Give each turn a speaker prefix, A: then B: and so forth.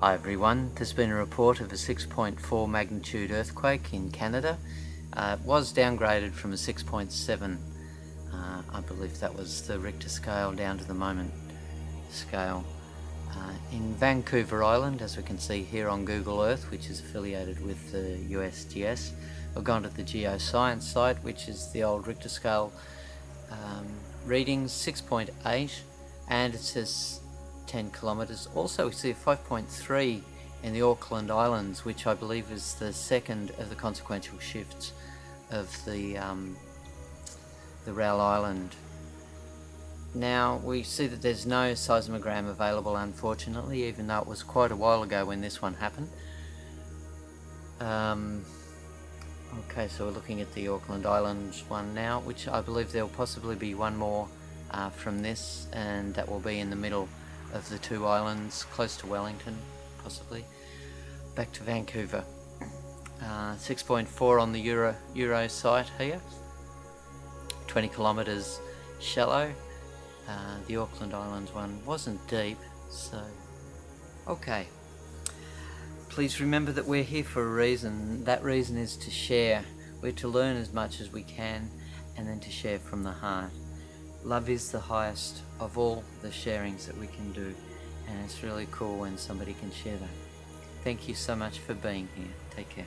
A: Hi everyone, there's been a report of a 6.4 magnitude earthquake in Canada. It was downgraded from a 6.7. I believe that was the Richter scale down to the moment scale. In Vancouver Island, as we can see here on Google Earth, which is affiliated with the USGS, we've gone to the geoscience site, which is the old Richter scale readings, 6.8, and it says 10 kilometres. Also we see a 5.3 in the Auckland Islands, which I believe is the second of the consequential shifts of the Raoul Island. Now we see that there's no seismogram available, unfortunately, even though it was quite a while ago when this one happened. Okay, so we're looking at the Auckland Islands one now, which I believe there will possibly be one more from this, and that will be in the middle of the two islands, close to Wellington, possibly. Back to Vancouver. 6.4 on the Euro site here. 20 kilometres shallow. The Auckland Islands one wasn't deep, so okay. Please remember that we're here for a reason. That reason is to share. We're to learn as much as we can, and then to share from the heart. Love is the highest of all the sharings that we can do, and it's really cool when somebody can share that. Thank you so much for being here. Take care.